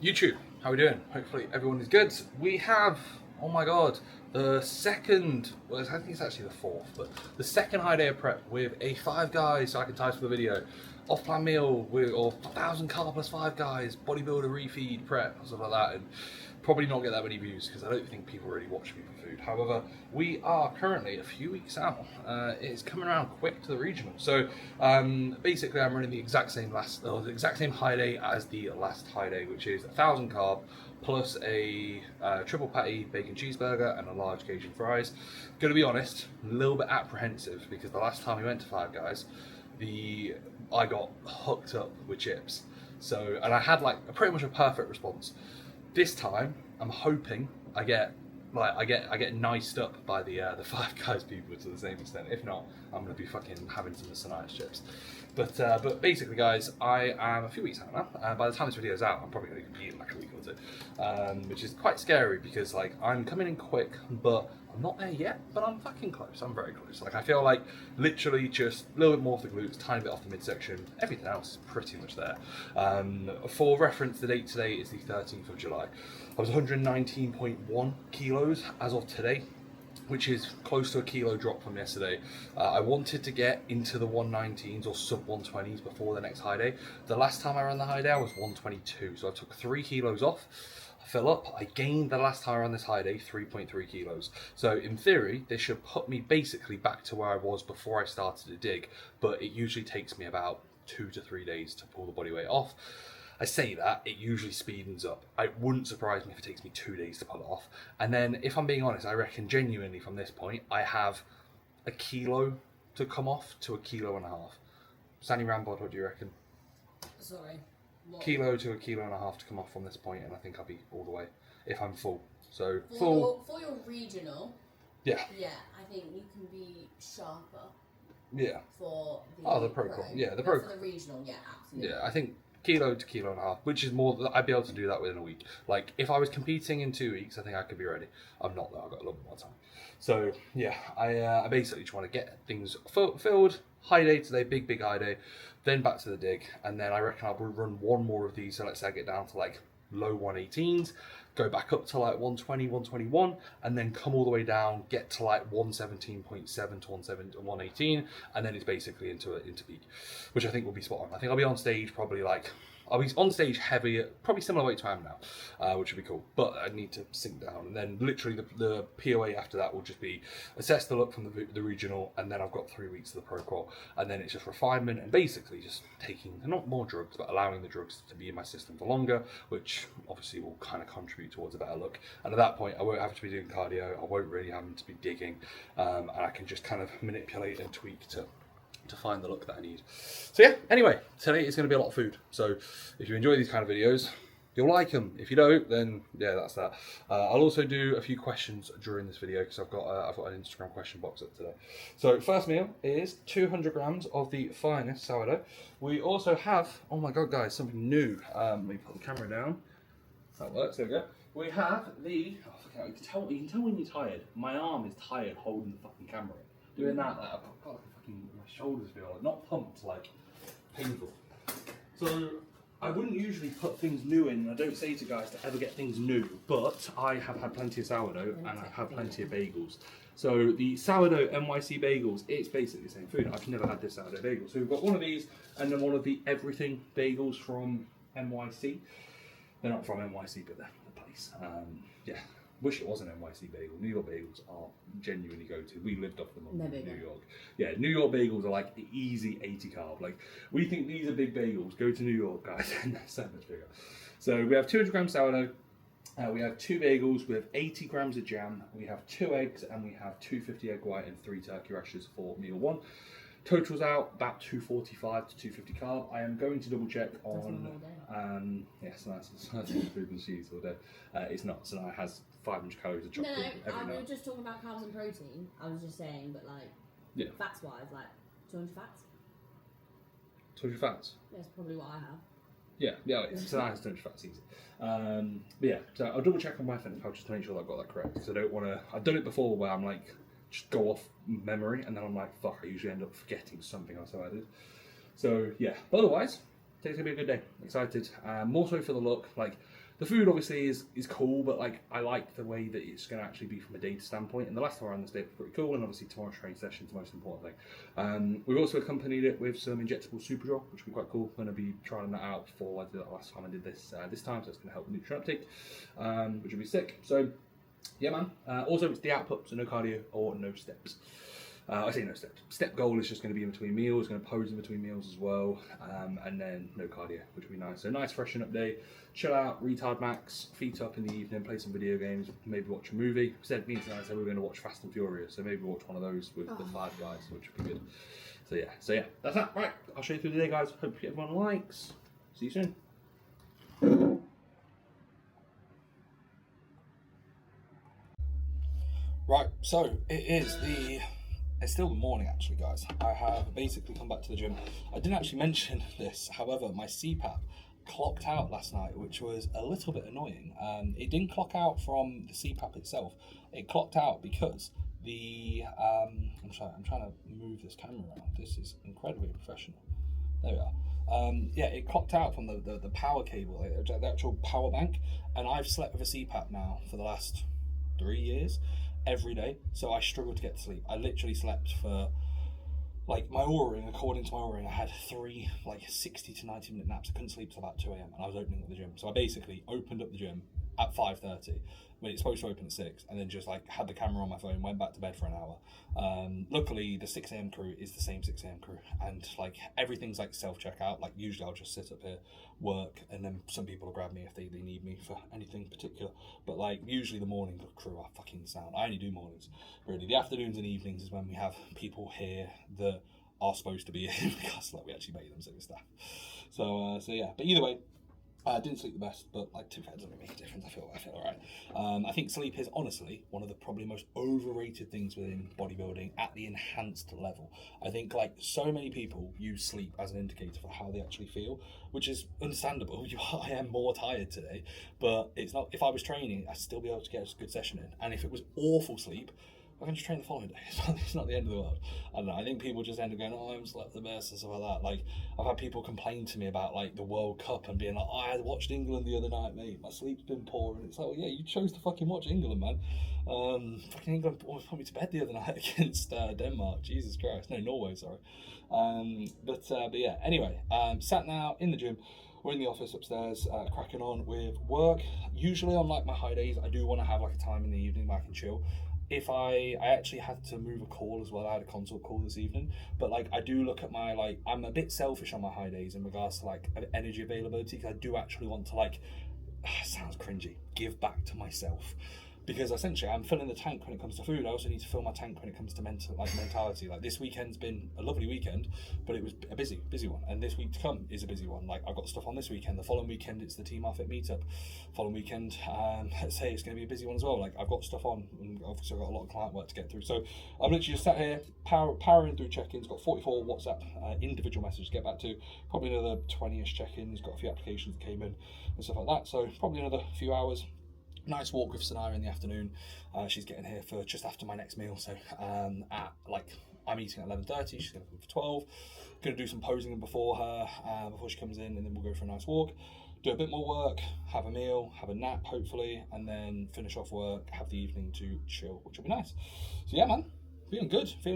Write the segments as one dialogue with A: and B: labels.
A: YouTube, how are we doing? Hopefully everyone is good. We have, oh my god, the second, well, I think it's actually the fourth, but the second high day of prep with a Five Guys, so I can title the video, off-plan meal with, or 1,000 carb plus Five Guys, bodybuilder refeed prep, stuff like that, and probably not get that many views because I don't think people really watch me for food. However, we are currently a few weeks out. It's coming around quick to the regional. So basically, I'm running the exact same high day as the last high day, which is 1,000 carb plus a triple patty bacon cheeseburger and a large Cajun fries. Gonna be honest, a little bit apprehensive because the last time we went to Five Guys, I got hooked up with chips. So, and I had like pretty much a perfect response. This time, I'm hoping I get niced up by the Five Guys people to the same extent. If not, I'm gonna be fucking having some Sanitas chips. But basically, guys, I am a few weeks out now. By the time this video is out, I'm probably gonna be in like a week or two, which is quite scary because like I'm coming in quick, but I'm not there yet. But I'm fucking close. I'm very close. Like I feel like literally just a little bit more off the glutes, tiny bit off the midsection. Everything else is pretty much there. For reference, the date today is the 13th of July. I was 119.1 kilos as of today, which is close to a kilo drop from yesterday. I wanted to get into the 119s or sub 120s before the next high day. The last time I ran the high day, I was 122, so I took 3 kilos off. I fell up. I gained the last time I ran this high day 3.3 kilos. So in theory, this should put me basically back to where I was before I started to dig, but it usually takes me about 2 to 3 days to pull the body weight off. I say that, it usually speeds up. It wouldn't surprise me if it takes me 2 days to pull it off. And then, if I'm being honest, I reckon genuinely from this point, I have a kilo to come off to a kilo and a half. Sandy Rambod, what do you reckon?
B: Sorry. What?
A: Kilo to a kilo and a half to come off from this point, and I think I'll be all the way if I'm full. So,
B: For your regional,
A: yeah,
B: I think you can be sharper
A: yeah.
B: for the
A: The pro. Yeah, the
B: but
A: pro.
B: for the regional, yeah, absolutely.
A: Yeah, I think kilo to kilo and a half, which is more, I'd be able to do that within a week. Like, if I was competing in 2 weeks, I think I could be ready. I'm not though, I've got a little bit more time. So, yeah, I basically just want to get things filled. High day today, big high day. Then back to the dig, and then I reckon I'll run one more of these. So let's say I get down to like low 118s, go back up to like 120, 121, and then come all the way down, get to like 117.7 to 118, and then it's basically into peak, which I think will be spot on. I think I'll be on stage probably like, I'll be on stage heavy, probably similar weight to I am now, which would be cool. But I need to sink down, and then literally the POA after that will just be assess the look from the regional, and then I've got 3 weeks of the pro qual, and then it's just refinement and basically just taking not more drugs, but allowing the drugs to be in my system for longer, which obviously will kind of contribute towards a better look. And at that point, I won't have to be doing cardio. I won't really have to be digging, and I can just kind of manipulate and tweak to find the look that I need. So yeah, anyway, today is going to be a lot of food. So if you enjoy these kind of videos, you'll like them. If you don't, then yeah, that's that. I'll also do a few questions during this video because I've got an Instagram question box up today. So first meal is 200 grams of the finest sourdough. We also have, oh my god guys, something new. Let me put the camera down. That works, there we go. We have the, you can tell when you're tired. My arm is tired holding the fucking camera. Doing that, I've got like my shoulders feel like, not pumped, like painful. So I wouldn't usually put things new in. I don't say to guys to ever get things new, but I have had plenty of sourdough and I've had plenty of bagels. So the sourdough NYC bagels, it's basically the same food. I've never had this sourdough bagel. So we've got one of these and then one of the everything bagels from NYC. They're not from NYC, but they're the place. Yeah. Wish it was an NYC bagel. New York bagels are genuinely go-to. We lived off them in New York. Yeah, New York bagels are like the easy 80 carb. Like, we think these are big bagels. Go to New York, guys, and they're so much bigger. So we have 200 grams sourdough. We have 2 bagels. We have 80 grams of jam. We have 2 eggs, and we have 250 egg white and 3 turkey rashers for meal 1. Totals out about 245 to 250 carb. I am going to double check on. Yes, nice. Food and cheese all day. It's not. So now it has 500 calories of chocolate every night.
B: We were just talking about carbs and protein. I was just saying, but like, fats wise, like 200 fats.
A: 200 fats.
B: That's probably what I have.
A: Yeah. So now it's 200 fats easy. But yeah, so I'll double check on my fitness pal just to make sure that I've got that correct. Because I don't want to. I've done it before where I'm like, just go off memory, and then I'm like, fuck, I usually end up forgetting something else I did. So yeah, but otherwise, today's gonna be a good day. Excited, more so for the look. Like, The food obviously is cool, but like I like the way that it's going to actually be from a data standpoint. And the last time I ran this day was pretty cool, and obviously tomorrow's training session is the most important thing. We've also accompanied it with some injectable Superdrug, which will be quite cool. I'm going to be trying that out for, I did that last time I did this time, so it's going to help with nutrient uptake, which will be sick. So yeah, man. Also, it's the output, so no cardio or no steps. I say no steps. Step goal is just going to be in between meals, going to pose in between meals as well, and then no cardio, which will be nice. So nice freshen up day, chill out, retard max, feet up in the evening, play some video games, maybe watch a movie. Me and tonight said we were going to watch Fast and Furious, so maybe watch one of those with the five guys, which would be good. So yeah, that's that. Right, I'll show you through the day, guys. Hope everyone likes. See you soon. Right, so it's still the morning actually, guys. I have basically come back to the gym. I didn't actually mention this, however, my CPAP clocked out last night, which was a little bit annoying. It didn't clock out from the CPAP itself. It clocked out because the, I'm trying to move this camera around. This is incredibly professional. There we are. Yeah, it clocked out from the power cable, the actual power bank, and I've slept with a CPAP now for the last 3 years. Every day, so I struggled to get to sleep. I literally slept for, like, my Oura ring, according to my Oura ring, I had 3 like 60 to 90 minute naps. I couldn't sleep till about 2 a.m. and I was opening up the gym. So I basically opened up the gym at 5:30 when it's supposed to open at 6, and then just like had the camera on my phone, went back to bed for an hour. Luckily the 6 a.m. crew is the same 6 a.m. crew, and like everything's like self-checkout. Like usually I'll just sit up here, work, and then some people will grab me if they need me for anything particular. But like usually the morning crew are fucking sound. I only do mornings, really. The afternoons and evenings is when we have people here that are supposed to be here because like we actually pay them, so it's staff. So yeah, but either way, I didn't sleep the best, but like 2 doesn't really make a difference. I feel alright. I think sleep is honestly one of the probably most overrated things within bodybuilding at the enhanced level. I think like so many people use sleep as an indicator for how they actually feel, which is understandable. I am more tired today, but it's not. If I was training, I'd still be able to get a good session in. And if it was awful sleep, I can just train the following day. It's not the end of the world. I don't know. I think people just end up going, "Oh, I'm slept the best" and stuff like that. Like I've had people complain to me about like the World Cup and being like, "Oh, I watched England the other night, mate. My sleep's been poor." And it's like, well, yeah, you chose to fucking watch England, man. Fucking England almost put me to bed the other night against Denmark. Jesus Christ, no, Norway, sorry. But yeah. Anyway, sat now in the gym. We're in the office upstairs, cracking on with work. Usually on like my high days, I do want to have like a time in the evening where I can chill. If I actually had to move a call as well, I had a consult call this evening, but like I do look at my, like, I'm a bit selfish on my high days in regards to like energy availability, because I do actually want to like, sounds cringy, give back to myself. Because essentially I'm filling the tank when it comes to food. I also need to fill my tank when it comes to mentality. Like this weekend's been a lovely weekend, but it was a busy one. And this week to come is a busy one. Like I've got stuff on this weekend. The following weekend it's the Team Outfit meetup. Following weekend, let's say it's going to be a busy one as well. Like I've got stuff on, and obviously I've got a lot of client work to get through. So I've literally just sat here powering through check-ins. Got 44 WhatsApp individual messages to get back to. Probably another 20ish check-ins. Got a few applications that came in and stuff like that. So probably another few hours. Nice walk with Sanaya in the afternoon. She's getting here for just after my next meal. So at like I'm eating at 11:30. She's going to come for 12. Going to do some posing before her before she comes in, and then we'll go for a nice walk. Do a bit more work, have a meal, have a nap hopefully, and then finish off work. Have the evening to chill, which will be nice. So yeah, man. Feeling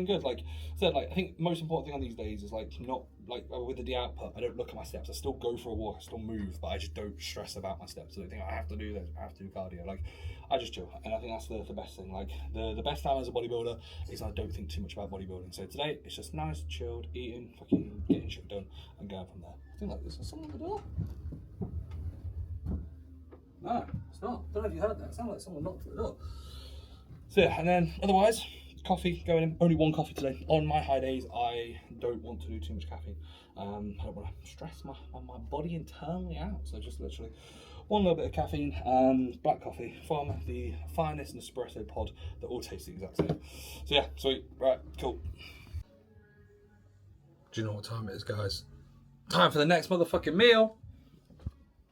A: good. Like I said, like I think the most important thing on these days is like not like with the output. I don't look at my steps. I still go for a walk. I still move, but I just don't stress about my steps. I don't think I have to do this. I have to do cardio. Like I just chill, and I think that's the best thing. Like the best time as a bodybuilder is I don't think too much about bodybuilding. So today it's just nice, chilled, eating, fucking getting shit done, and going from there. I think like this is someone at the door. No, it's not. I don't know if you heard that. It sounded like someone knocked at the door. So yeah, and then otherwise. Coffee going in, only one coffee today. On my high days, I don't want to do too much caffeine. I don't want to stress my body internally out. So just literally one little bit of caffeine, black coffee from the finest Nespresso pod that all taste the exact same. So yeah, sweet, right, cool. Do you know what time it is, guys? Time for the next motherfucking meal.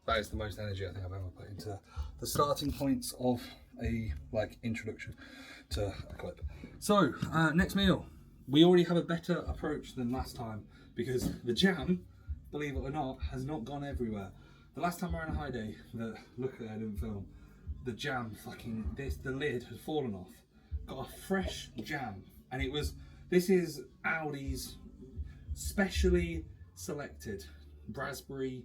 A: That is the most energy I think I've ever put into the starting points of a like introduction to a clip. So next meal, we already have a better approach than last time because the jam, believe it or not, has not gone everywhere. The last time we were on a high day, luckily I didn't film, the jam the lid had fallen off. Got a fresh jam, and this is Aldi's specially selected raspberry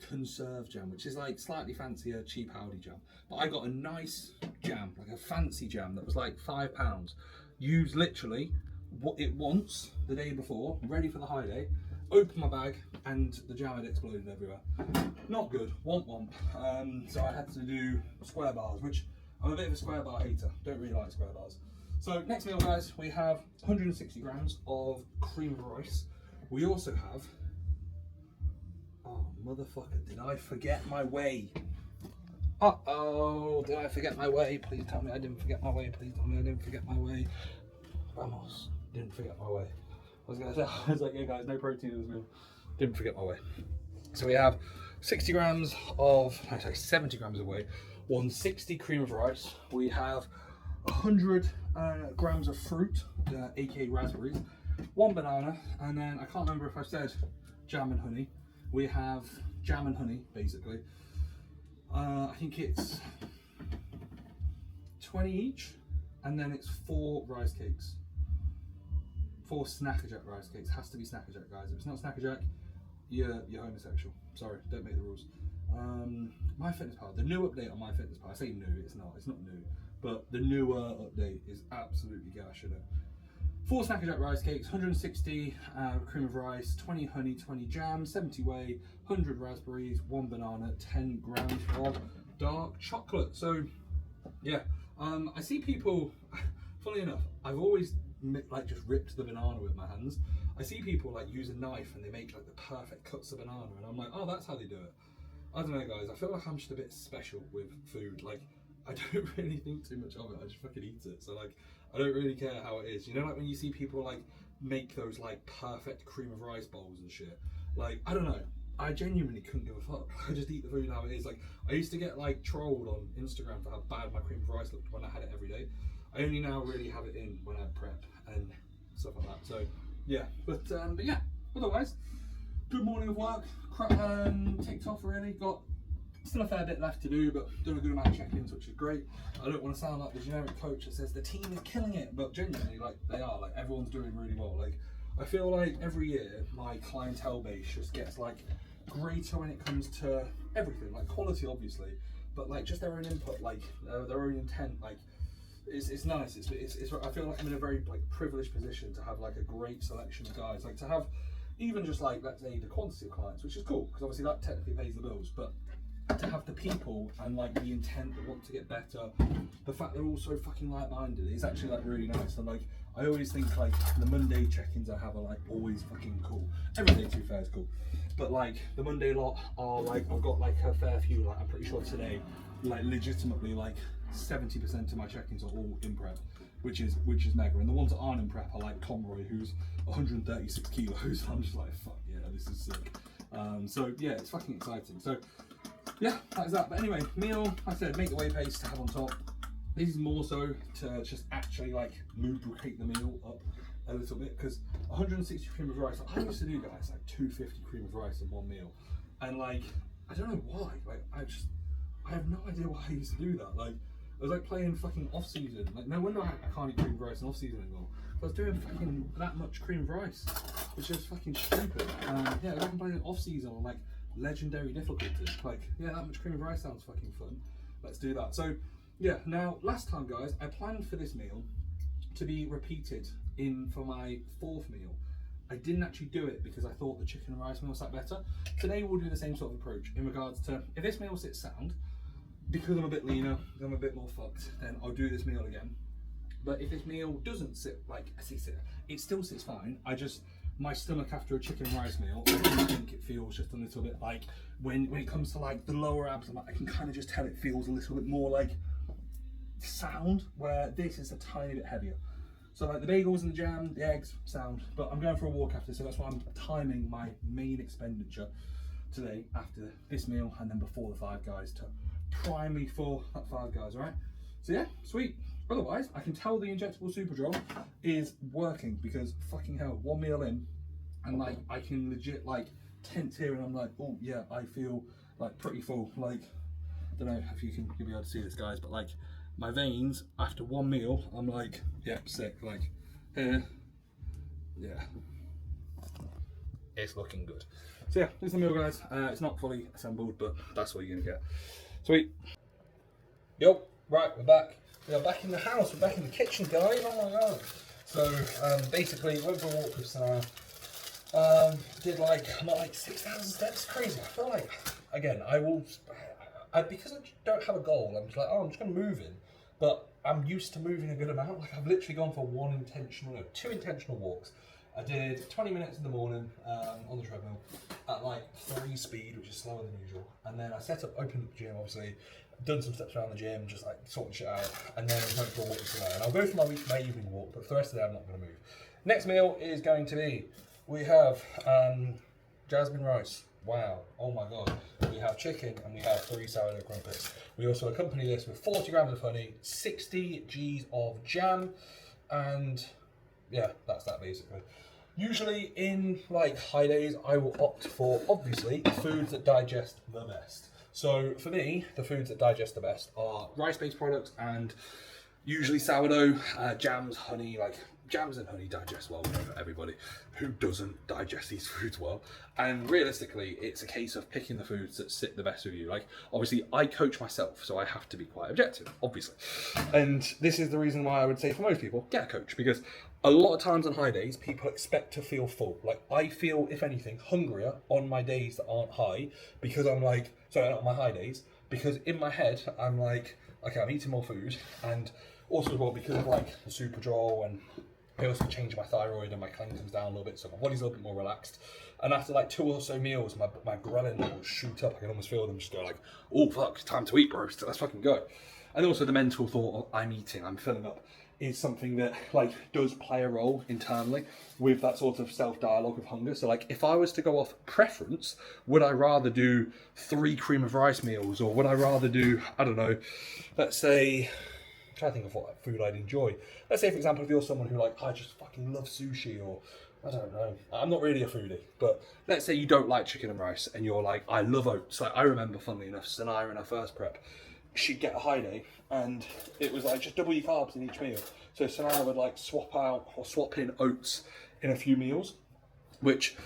A: conserve jam, which is like slightly fancier, cheap Aldi jam. But I got a nice jam, like a fancy jam that was like £5. Used literally what it wants the day before, ready for the high day. Opened my bag and the jam had exploded everywhere. Not good, womp. So I had to do square bars, which I'm a bit of a square bar hater. Don't really like square bars. So next meal, guys, we have 160 grams of cream of rice. We also have, oh motherfucker, did I forget my whey? Uh-oh, did I forget my whey? Please tell me I didn't forget my whey. Please tell me I didn't forget my whey. Vamos, didn't forget my whey. I was like, yeah guys, no protein in this meal. Didn't forget my whey. So we have 70 grams of whey, 160 cream of rice. We have 100 grams of fruit, aka raspberries, 1 banana, and then I can't remember if I said jam and honey. We have jam and honey, basically. I think it's 20 each, and then it's 4 rice cakes. 4 Snackerjack rice cakes. Has to be Snackerjack, guys. If it's not Snackerjack, you're homosexual. Sorry, don't make the rules. MyFitnessPal, the new update on MyFitnessPal. I say new, it's not new, but the newer update is absolutely gash, isn't it? 4 Snackerjack rice cakes, 160 cream of rice, 20 honey, 20 jam, 70 whey, 100 raspberries, 1 banana, 10 grams of dark chocolate. So, yeah, I see people, funny enough, I've always like just ripped the banana with my hands. I see people like use a knife and they make like the perfect cuts of banana, and I'm like, oh, that's how they do it. I don't know, guys, I feel like I'm just a bit special with food. Like, I don't really think too much of it, I just fucking eat it. So like, I don't really care how it is. You know, like when you see people like make those like perfect cream of rice bowls and shit. Like, I don't know, I genuinely couldn't give a fuck. I just eat the food how it is. Like, I used to get like trolled on Instagram for how bad my cream of rice looked when I had it every day. I only now really have it in when I prep and stuff like that. So yeah, but yeah, otherwise, good morning of work. Ticked off really. Got still a fair bit left to do, but done a good amount of check-ins, which is great. I don't want to sound like the generic coach that says the team is killing it, but genuinely, like, they are. Like, everyone's doing really well. Like, I feel like every year my clientele base just gets like greater when it comes to everything, like quality obviously, but like just their own input, like their own intent. Like, it's nice. It's I feel like I'm in a very like privileged position to have like a great selection of guys. Like, to have even just like, let's say, the quantity of clients, which is cool because obviously that technically pays the bills, but to have the people and like the intent that want to get better, the fact they're all so fucking like-minded is actually like really nice. And like, I always think like the Monday check-ins I have are like always fucking cool. Every day, to be fair, is cool, but like the Monday lot are like, I've got like a fair few. Like, I'm pretty sure today, like legitimately like 70% of my check-ins are all in prep, which is mega. And the ones that aren't in prep are like Conroy, who's 136 kilos. I'm just like, fuck yeah, this is sick. So yeah, it's fucking exciting. So yeah, that is that. But anyway, meal, like I said, make the whey paste to have on top. This is more so to just actually like lubricate the meal up a little bit, because 160 cream of rice, I used to do, guys, like 250 cream of rice in one meal, and like, I don't know why, like I have no idea why I used to do that. Like, it was like playing fucking off season. Like, no wonder I can't eat cream of rice in off season anymore. I was doing fucking that much cream of rice, which is fucking stupid. Yeah, I was like playing off season on like legendary difficulty. Like, yeah, that much cream of rice sounds fucking fun. Let's do that. So yeah, now last time, guys, I planned for this meal to be repeated for my 4th meal. I didn't actually do it because I thought the chicken and rice meal sat better. Today we'll do the same sort of approach in regards to, if this meal sits sound, because I'm a bit leaner, I'm a bit more fucked, then I'll do this meal again. But if this meal doesn't sit, like, it still sits fine. My stomach after a chicken and rice meal, I think it feels just a little bit like, when it comes to like the lower abs, I can kind of just tell it feels a little bit more like sound, where this is a tiny bit heavier. So like the bagels and the jam, the eggs, sound. But I'm going for a walk after, so that's why I'm timing my main expenditure today after this meal and then before the Five Guys to prime me for that Five Guys, alright? So yeah, sweet. Otherwise, I can tell the injectable Superdrug is working, because fucking hell, 1 meal in, and like I can legit like tense here, and I'm like, oh yeah, I feel like pretty full. Like, I don't know if you'll be able to see this, guys, but like my veins after one meal, I'm like, yeah, sick. Like here, yeah, it's looking good. So yeah, this is the meal, guys. It's not fully assembled, but that's what you're gonna get. Sweet. Yo, right, we're back. We are back in the house. We're back in the kitchen, guys. Oh my god. So basically, went for a walk with Sarah. Did like, I'm at like 6,000 steps. Crazy. I feel like, again, because I don't have a goal, I'm just like, oh, I'm just gonna move in. But I'm used to moving a good amount. Like, I've literally gone for two intentional walks. I did 20 minutes in the morning on the treadmill at like 3 speed, which is slower than usual. And then I opened up the gym, obviously, done some steps around the gym, just like sorting shit out. And then went for a walk tonight. And I'll go for my evening walk, but for the rest of the day, I'm not going to move. Next meal is going to be, we have jasmine rice. Wow, oh my god. We have chicken and we have 3 sourdough crumpets. We also accompany this with 40 grams of honey, 60 G's of jam, and yeah, that's that basically. Usually in like high days, I will opt for, obviously, foods that digest the best. So for me, the foods that digest the best are rice-based products and usually sourdough, jams, honey. Like jams and honey digest well with everybody. Who doesn't digest these foods well? And realistically, it's a case of picking the foods that sit the best with you. Like obviously I coach myself, so I have to be quite objective, obviously. And this is the reason why I would say for most people, get a coach, because a lot of times on high days, people expect to feel full. Like I feel, if anything, hungrier on my days that aren't high, because I'm like, sorry, not on my high days, because in my head, I'm like, okay, I'm eating more food, and also as well because of like the Superdrol, and I also change my thyroid and my clean comes down a little bit, so my body's a little bit more relaxed. And after like 2 or so meals, my ghrelin levels shoot up. I can almost feel them just go like, oh fuck, time to eat, bro. Let's fucking go. And also the mental thought of I'm eating, I'm filling up, is something that like does play a role internally with that sort of self-dialogue of hunger. So like if I was to go off preference, would I rather do 3 cream of rice meals, or would I rather do, I don't know, let's say, I'm trying to think of what food I'd enjoy. Let's say, for example, if you're someone who like, I just fucking love sushi, or I don't know, I'm not really a foodie, but let's say you don't like chicken and rice and you're like, I love oats. Like I remember, funnily enough, Sanaya in her first prep, she'd get a high day and it was like just double your carbs in each meal. So Sanaya would like swap in oats in a few meals, which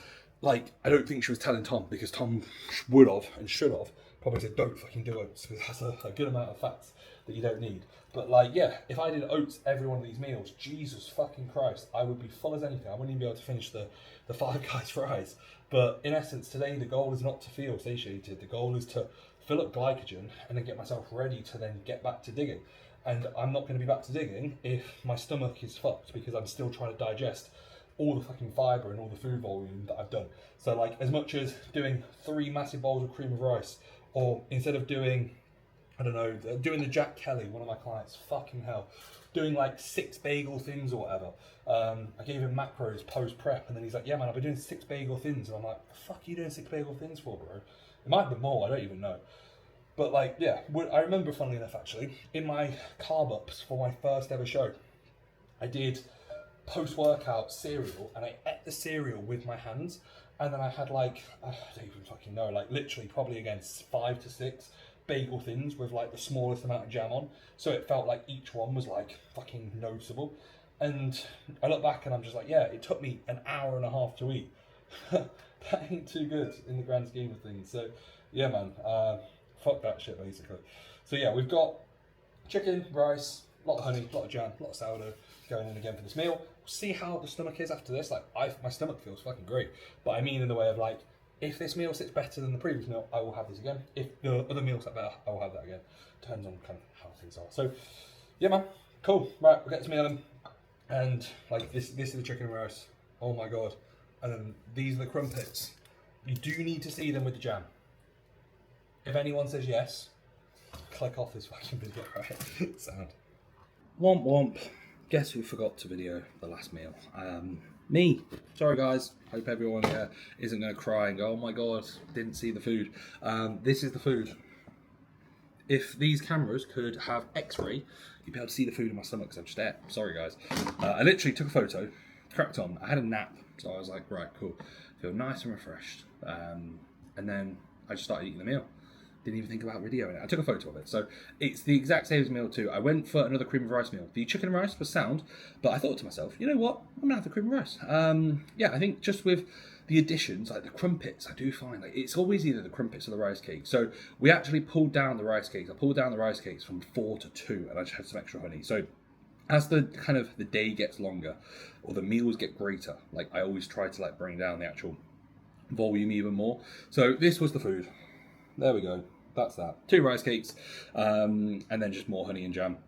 A: like I don't think she was telling Tom, because Tom would have and should have probably said don't fucking do oats, because that's a good amount of fats that you don't need. But like, yeah, if I did oats every one of these meals, Jesus fucking Christ, I would be full as anything. I wouldn't even be able to finish the Five Guys fries. But in essence, today the goal is not to feel satiated. The goal is to fill up glycogen and then get myself ready to then get back to digging. And I'm not going to be back to digging if my stomach is fucked, because I'm still trying to digest all the fucking fibre and all the food volume that I've done. So like, as much as doing 3 massive bowls of cream of rice, or instead of doing, I don't know, doing the Jack Kelly, one of my clients, fucking hell, doing like 6 bagel thins or whatever. I gave him macros post-prep, and then he's like, yeah man, I've been doing 6 bagel thins. And I'm like, the fuck are you doing 6 bagel thins for, bro? It might be more, I don't even know. But like, yeah, I remember, funnily enough, actually, in my carb ups for my first ever show, I did post-workout cereal, and I ate the cereal with my hands, and then I had like, I don't even fucking know, like literally probably again 5 to 6 bagel thins with like the smallest amount of jam on, so it felt like each one was like fucking noticeable. And I look back and I'm just like, yeah, it took me an hour and a half to eat. That ain't too good in the grand scheme of things. So yeah man, fuck that shit basically. So yeah, we've got chicken, rice, a lot of honey, a lot of jam, a lot of sourdough going in again for this meal. We'll see how the stomach is after this. Like my stomach feels fucking great, but I mean in the way of like, if this meal sits better than the previous meal, I will have this again. If the other meal sits better, I will have that again. Depends on kind of how things are. So yeah man, cool. Right, we'll get this meal in. And like this is the chicken and rice. Oh my god. And then these are the crumpets. You do need to see them with the jam. If anyone says yes, click off this fucking video, right? Sound. Womp womp. Guess who forgot to video the last meal? Me. Sorry guys. Hope everyone isn't going to cry and go, oh my god, didn't see the food. This is the food. If these cameras could have x-ray, you'd be able to see the food in my stomach because I'm just there. Sorry guys. I literally took a photo, cracked on. I had a nap, so I was like, right, cool. Feel nice and refreshed. And then I just started eating the meal. didn't even think about videoing it. I took a photo of it. So it's the exact same as meal 2. I went for another cream of rice meal. The chicken and rice was sound, but I thought to myself, you know what? I'm gonna have the cream of rice. Yeah, I think just with the additions, like the crumpets, I do find like it's always either the crumpets or the rice cake. So we actually pulled down the rice cakes. I pulled down the rice cakes from 4 to 2, and I just had some extra honey. So as the kind of the day gets longer, or the meals get greater, like I always try to like bring down the actual volume even more. So this was the food. There we go. That's that. 2 rice cakes, and then just more honey and jam.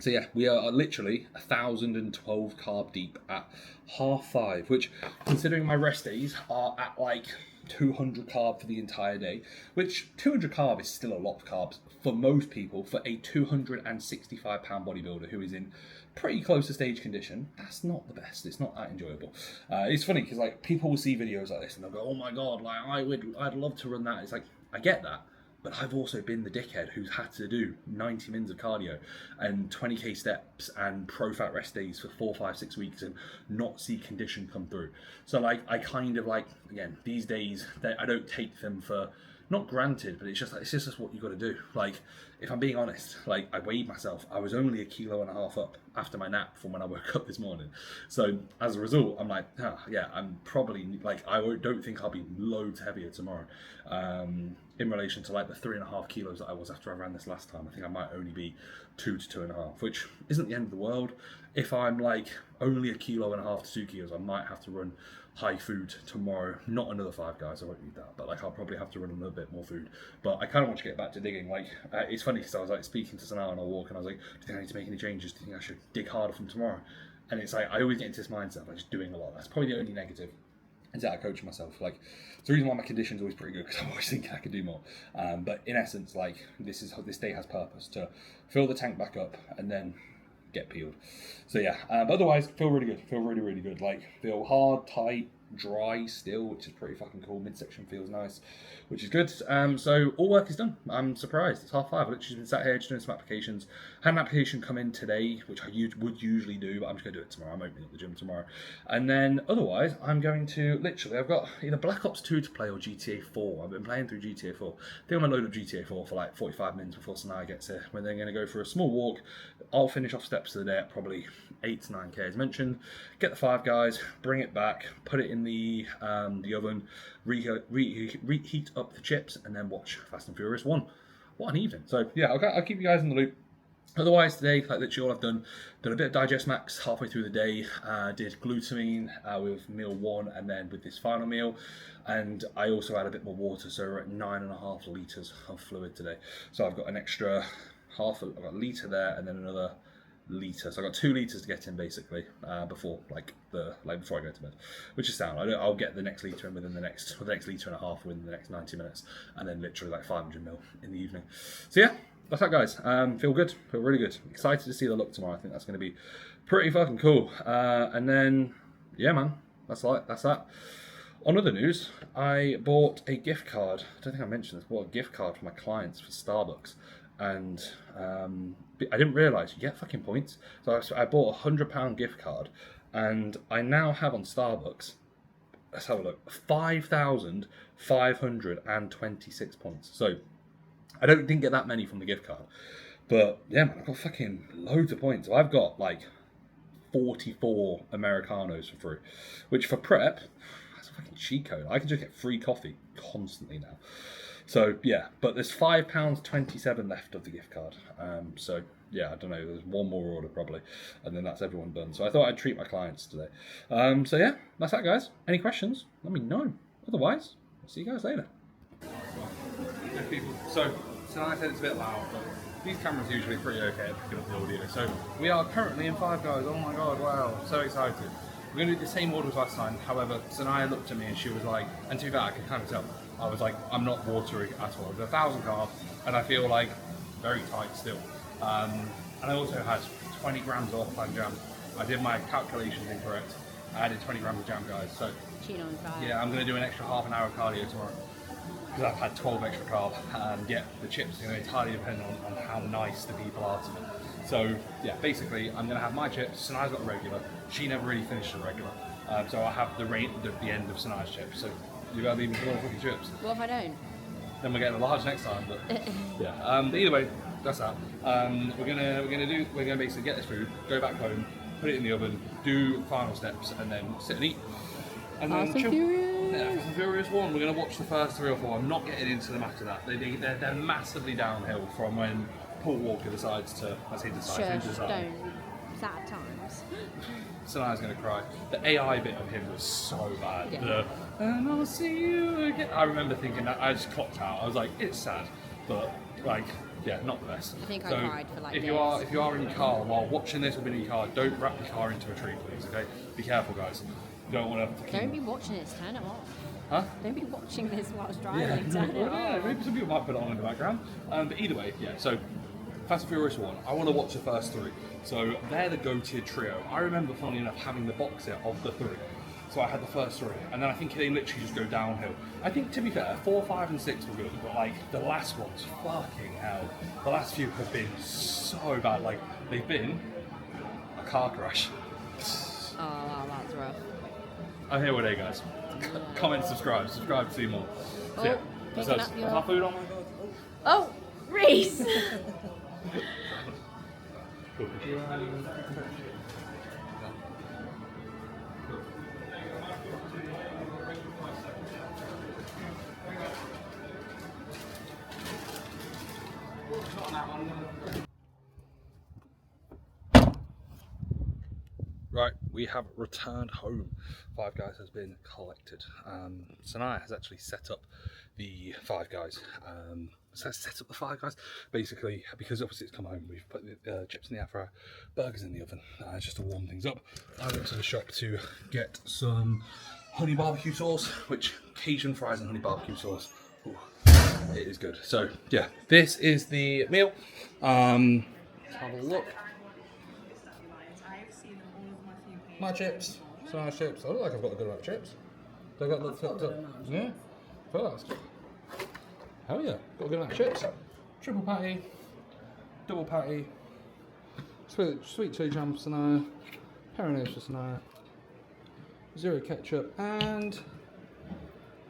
A: So yeah, we are literally 1,012 carb deep at 5:30, which, considering my rest days are at like 200 carb for the entire day, which 200 carb is still a lot of carbs for most people. For a 265 pound bodybuilder who is in pretty close to stage condition, that's not the best. It's not that enjoyable. It's funny because like people will see videos like this and they'll go, oh my god, like I'd love to run that. It's like, I get that. But I've also been the dickhead who's had to do 90 minutes of cardio and 20k steps and pro fat rest days for 4, 5, 6 weeks and not see condition come through. So like, I kind of like, again, these days, I don't take them for, not granted, but it's just what you got to do. Like, if I'm being honest, like I weighed myself, I was only 1.5 kilos up after my nap from when I woke up this morning. So as a result, I'm like, yeah, I'm probably like, don't think I'll be loads heavier tomorrow. In relation to like the 3.5 kilos that I was after I ran this last time, I think I might only be 2 to 2.5, which isn't the end of the world. If I'm like only 1.5 kilos to 2 kilos, I might have to run high food tomorrow. Not another 5 guys, I won't need that, but like I'll probably have to run a little bit more food. But I kind of want to get back to digging. Like it's funny because I was like speaking to Sanaa on our walk and I was like, do you think I need to make any changes? Do you think I should dig harder from tomorrow? And it's like I always get into this mindset of like just doing a lot. That's probably the only negative. Is that I coach myself. Like it's the reason why my condition's always pretty good, because I'm always thinking I could do more. But in essence, like this day has purpose to fill the tank back up and then get peeled. So yeah, but otherwise feel really good. Feel really, really good. Like feel hard, tight, dry still, which is pretty fucking cool. Midsection feels nice, which is good. So all work is done. I'm surprised. It's 5:30. I've literally been sat here just doing some applications. Had an application come in today, which I would usually do, but I'm just going to do it tomorrow. I'm opening up the gym tomorrow. And then otherwise, I'm going to literally, I've got either Black Ops 2 to play or GTA 4. I've been playing through GTA 4. I think I'm going to load up GTA 4 for like 45 minutes before Sanaa gets here. We're then going to go for a small walk. I'll finish off steps of the day at probably 8 to 9k as mentioned. Get the 5 guys, bring it back, put it in the oven, reheat up the chips, and then watch Fast and Furious 1. What an evening. So yeah, I'll keep you guys in the loop. Otherwise today, like literally all I've done a bit of Digest Max halfway through the day, did glutamine with meal 1 and then with this final meal, and I also had a bit more water, so we're at 9.5 litres of fluid today. So I've got an extra I've got a litre there and then another litre, so I got 2 litres to get in basically before I go to bed, which is sound. I'll get the next litre in within the next litre and a half within the next 90 minutes, and then literally like 500 ml in the evening. So yeah, that's that, guys. Feel good, feel really good. Excited to see the look tomorrow. I think that's going to be pretty fucking cool. And then yeah, man, that's that. On other news, I bought a gift card. I don't think I mentioned this. I bought a gift card for my clients for Starbucks. And I didn't realise you get fucking points. So I bought a £100 gift card, and I now have on Starbucks, let's have a look, 5,526 points. So I didn't get that many from the gift card, but yeah, man, I've got fucking loads of points. So I've got like 44 Americanos for free, which for prep, that's a fucking cheat code. I can just get free coffee constantly now. So yeah, but there's £5.27 left of the gift card. So yeah, I don't know, there's one more order probably, and then that's everyone done. So I thought I'd treat my clients today. So yeah, that's that, guys. Any questions? Let me know. Otherwise, I'll see you guys later. Good people. So I said it's a bit loud, but these cameras are usually pretty okay at picking up the audio. So we are currently in 5 guys. Oh my god, wow, so excited. We're going to do the same order as last time. However, Sanaa looked at me and she was like, and to be fair, I could kind of tell. I was like, I'm not watery at all. It's 1,000 carbs, and I feel like very tight still. And I also had 20 grams of off-plan jam. I did my calculations incorrect. I added 20 grams of jam, guys. So yeah, I'm going to do an extra half an hour of cardio tomorrow, because I've had 12 extra carb. And yeah, the chips are going to entirely depend on how nice the people are to me. So yeah, basically, I'm going to have my chips. Sanaa's got a regular. She never really finished a regular. So I'll have the end of Sanaa's chips. So you gotta leave me for fucking chips.
B: What if I don't?
A: then we're getting a large next time. But yeah, but either way, that's that. We're gonna basically get this food, go back home, put it in the oven, do final steps, and then sit and eat. And then
B: Fast and Furious.
A: Yeah, Fast and Furious 1. We're going to watch the first 3 or 4. I'm not getting into them after that. They're massively downhill from when Paul Walker decides to, as he decides,
B: Shush, don't. Sad times.
A: Sanaya's going to cry. The AI bit of him was so bad.
B: Yeah.
A: And I'll see you again. I remember thinking that, I just clocked out. I was like, it's sad, but like, yeah, not the best.
B: I think
A: so
B: I cried for like
A: if you are in your car while watching this or been in your car, don't wrap your car into a tree, please. Okay, be careful, guys. You don't want to.
B: Don't be watching it. Turn it off.
A: Huh?
B: Don't be watching this whilst driving.
A: Yeah.
B: Turn it
A: Yeah,
B: off.
A: maybe some people might put it on in the background. But either way, yeah. So Fast and Furious 1. I want to watch the first 3. So they're the go-to trio. I remember, funnily enough, having the box set of the 3. So I had the first 3, and then I think they literally just go downhill. I think, to be fair, 4, 5, and 6 were good, but like the last ones, fucking hell. The last few have been so bad. Like they've been a car crash.
B: Oh, wow, that's rough.
A: I'm here with you guys. Comment, subscribe to see more. So, yeah,
B: picking up your-
A: my food on my god.
B: Oh, Reese!
A: Cool. Right, we have returned home. Five Guys has been collected. Sanaya has actually set up the Five Guys. Basically, because obviously it's come home, we've put the chips in the air fryer, burgers in the oven, just to warm things up. I went to the shop to get some honey barbecue sauce, which Cajun fries and honey barbecue sauce. Ooh, it is good. So yeah, this is the meal. Let's have a look. My chips, Sanaya's chips. I look like I've got a good amount of chips. They got yeah, first. Hell yeah, got a good amount of chips. Triple patty, double patty, sweet chili jam for Sanaya, peronaise for Sanaya, zero ketchup, and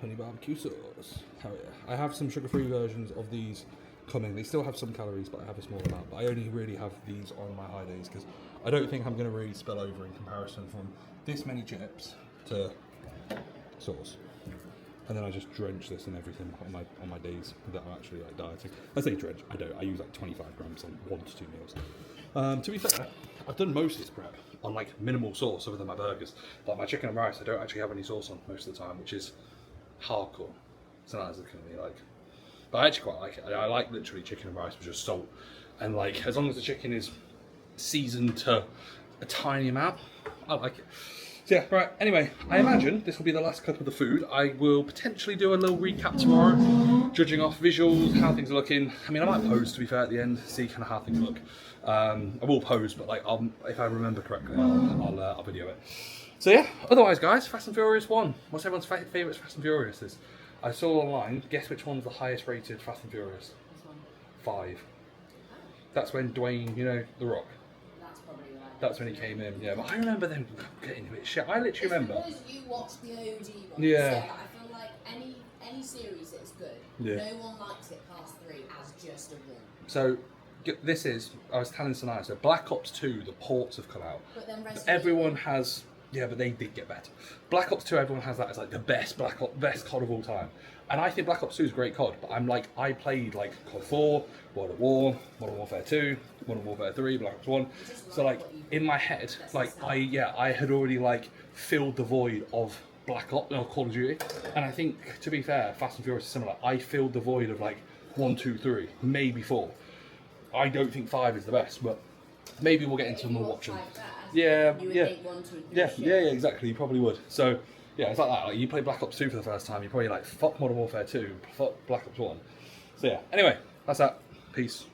A: honey barbecue sauce. Hell yeah. I have some sugar-free versions of these coming. They still have some calories, but I have a small amount. But I only really have these on my high days because I don't think I'm going to really spill over in comparison from this many chips to sauce. And then I just drench this in everything on my days that I'm actually like dieting. I say drench, I don't. I use like 25 grams on 1 to 2 meals. To be fair, I've done most of this prep on like minimal sauce other than my burgers. Like my chicken and rice, I don't actually have any sauce on most of the time, which is hardcore. Sometimes it's going to be like, but I actually quite like it. I like literally chicken and rice with just salt, and like as long as the chicken is seasoned to a tiny amount, I like it. So yeah, right, anyway, I imagine this will be the last clip of the food. I will potentially do a little recap tomorrow, judging off visuals, how things are looking. I mean, I might pose, to be fair, at the end, see kind of how things look. I will pose, but like, if I remember correctly, I'll video it. So yeah, otherwise guys, Fast and Furious 1. What's everyone's favourite Fast and Furious is? I saw online, guess which one's the highest rated Fast and Furious?
B: This one.
A: 5. That's when Dwayne, you know, The Rock.
B: That's probably right.
A: That's when he came in, yeah. But I remember them getting a bit shit. I literally remember.
B: Because you watched the OG one.
A: Yeah.
B: So I feel like any series that's good,
A: Yeah.
B: no one likes it past 3 as just a 1.
A: So this is, I was telling Sanaya, so Black Ops 2, the ports have come out.
B: But then
A: Everyone has, yeah, but they did get better. Black Ops 2, everyone has that as like the best best COD of all time. And I think Black Ops 2 is great COD, but I'm like, I played like COD 4, World at War, Modern Warfare 2, Modern Warfare 3, Black Ops 1. So like, in my head, like I had already like filled the void of Black Ops, no, Call of Duty. And I think, to be fair, Fast and Furious is similar. I filled the void of like 1, 2, 3, maybe 4. I don't think 5 is the best, but maybe we'll get into more watching. Yeah, yeah, exactly. You probably would. So yeah, it's like that. Like, you play Black Ops 2 for the first time, you're probably like, fuck Modern Warfare 2, fuck Black Ops 1. So yeah. Anyway, that's that. Peace.